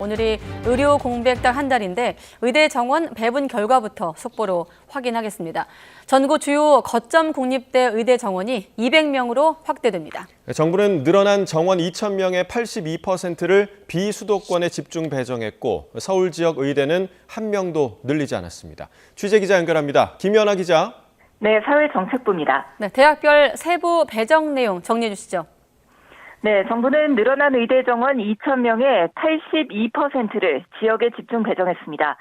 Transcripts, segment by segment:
오늘이 의료 공백달 한 달인데 의대 정원 배분 결과부터 속보로 확인하겠습니다. 전국 주요 거점 국립대 의대 정원이 200명으로 확대됩니다. 정부는 늘어난 정원 2,000명의 82%를 비수도권에 집중 배정했고 서울 지역 의대는 한 명도 늘리지 않았습니다. 취재기자 연결합니다. 김연아 기자. 네, 사회정책부입니다. 네, 대학별 세부 배정 내용 정리해 주시죠. 네, 정부는 늘어난 의대 정원 2,000명의 82%를 지역에 집중 배정했습니다.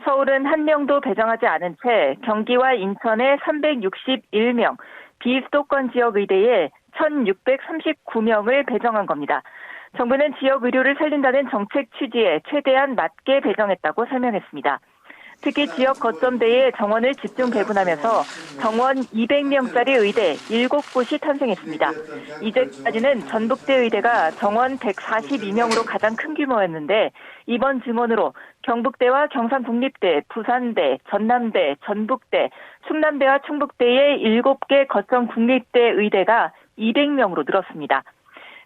서울은 한 명도 배정하지 않은 채 경기와 인천의 361명, 비수도권 지역 의대에 1,639명을 배정한 겁니다. 정부는 지역 의료를 살린다는 정책 취지에 최대한 맞게 배정했다고 설명했습니다. 특히 지역 거점대에 정원을 집중 배분하면서 정원 200명짜리 의대 7곳이 탄생했습니다. 이제까지는 전북대 의대가 정원 142명으로 가장 큰 규모였는데 이번 증원으로 경북대와 경상국립대, 부산대, 전남대, 전북대, 충남대와 충북대의 7개 거점 국립대 의대가 200명으로 늘었습니다.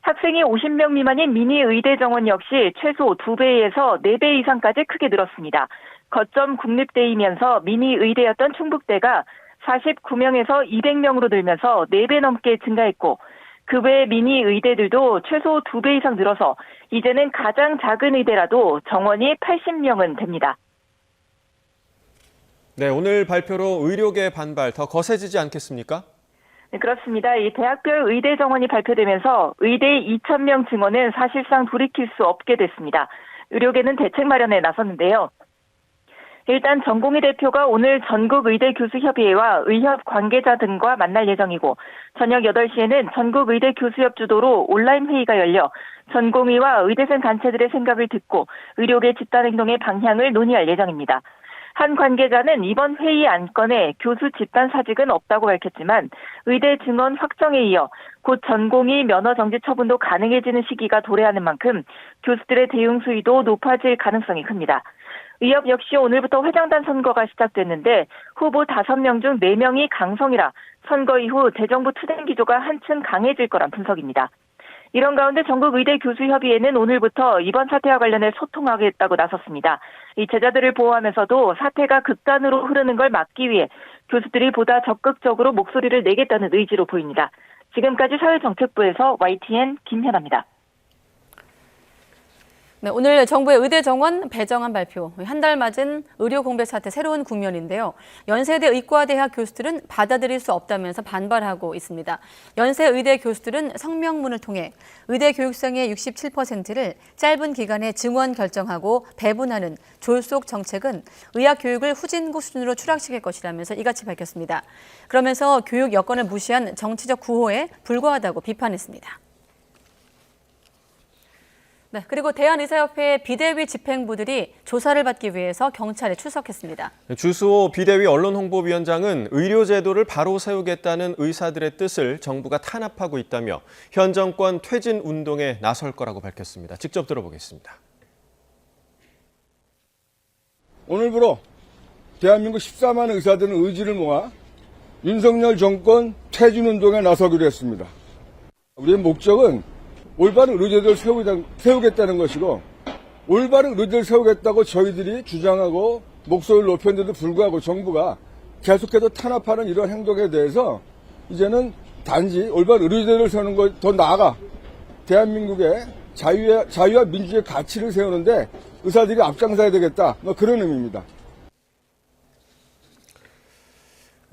학생이 50명 미만인 미니 의대 정원 역시 최소 2배에서 4배 이상까지 크게 늘었습니다. 거점 국립대이면서 미니 의대였던 충북대가 49명에서 200명으로 늘면서 4배 넘게 증가했고 그 외 미니 의대들도 최소 2배 이상 늘어서 이제는 가장 작은 의대라도 정원이 80명은 됩니다. 네, 오늘 발표로 의료계 반발 더 거세지지 않겠습니까? 네, 그렇습니다. 이 대학별 의대 정원이 발표되면서 의대 2,000명 증원은 사실상 돌이킬 수 없게 됐습니다. 의료계는 대책 마련에 나섰는데요. 일단 전공의 대표가 오늘 전국의대교수협의회와 의협 관계자 등과 만날 예정이고 저녁 8시에는 전국의대교수협 주도로 온라인 회의가 열려 전공의와 의대생 단체들의 생각을 듣고 의료계 집단행동의 방향을 논의할 예정입니다. 한 관계자는 이번 회의 안건에 교수 집단 사직은 없다고 밝혔지만 의대 증원 확정에 이어 곧 전공의 면허 정지 처분도 가능해지는 시기가 도래하는 만큼 교수들의 대응 수위도 높아질 가능성이 큽니다. 의협 역시 오늘부터 회장단 선거가 시작됐는데 후보 5명 중 4명이 강성이라 선거 이후 대정부 투쟁 기조가 한층 강해질 거란 분석입니다. 이런 가운데 전국의대교수협의회는 오늘부터 이번 사태와 관련해 소통하겠다고 나섰습니다. 이 제자들을 보호하면서도 사태가 극단으로 흐르는 걸 막기 위해 교수들이 보다 적극적으로 목소리를 내겠다는 의지로 보입니다. 지금까지 사회정책부에서 YTN 김현아입니다. 네, 오늘 정부의 의대 정원 배정안 발표, 한 달 맞은 의료 공백 사태 새로운 국면인데요. 연세대 의과대학 교수들은 받아들일 수 없다면서 반발하고 있습니다. 연세의대 교수들은 성명문을 통해 의대 교육생의 67%를 짧은 기간에 증원 결정하고 배분하는 졸속 정책은 의학 교육을 후진국 수준으로 추락시킬 것이라면서 이같이 밝혔습니다. 그러면서 교육 여건을 무시한 정치적 구호에 불과하다고 비판했습니다. 네, 그리고 대한의사협회 비대위 집행부들이 조사를 받기 위해서 경찰에 출석했습니다. 주수호 비대위 언론홍보위원장은 의료제도를 바로 세우겠다는 의사들의 뜻을 정부가 탄압하고 있다며 현 정권 퇴진 운동에 나설 거라고 밝혔습니다. 직접 들어보겠습니다. 오늘부로 대한민국 14만 의사들은 의지를 모아 윤석열 정권 퇴진 운동에 나서기로 했습니다. 우리의 목적은 올바른 의료제도를 세우겠다는 것이고 올바른 의료제도를 세우겠다고 저희들이 주장하고 목소리를 높였는데도 불구하고 정부가 계속해서 탄압하는 이런 행동에 대해서 이제는 단지 올바른 의료제도를 세우는 것 더 나아가 대한민국의 자유와 민주주의 가치를 세우는데 의사들이 앞장서야 되겠다. 그런 의미입니다.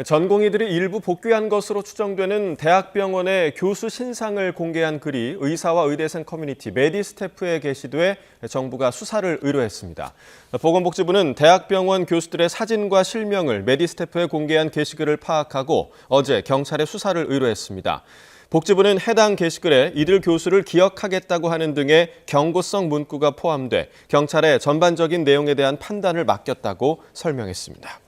전공의들이 일부 복귀한 것으로 추정되는 대학병원의 교수 신상을 공개한 글이 의사와 의대생 커뮤니티 메디스태프에 게시돼 정부가 수사를 의뢰했습니다. 보건복지부는 대학병원 교수들의 사진과 실명을 메디스태프에 공개한 게시글을 파악하고 어제 경찰에 수사를 의뢰했습니다. 복지부는 해당 게시글에 이들 교수를 기억하겠다고 하는 등의 경고성 문구가 포함돼 경찰에 전반적인 내용에 대한 판단을 맡겼다고 설명했습니다.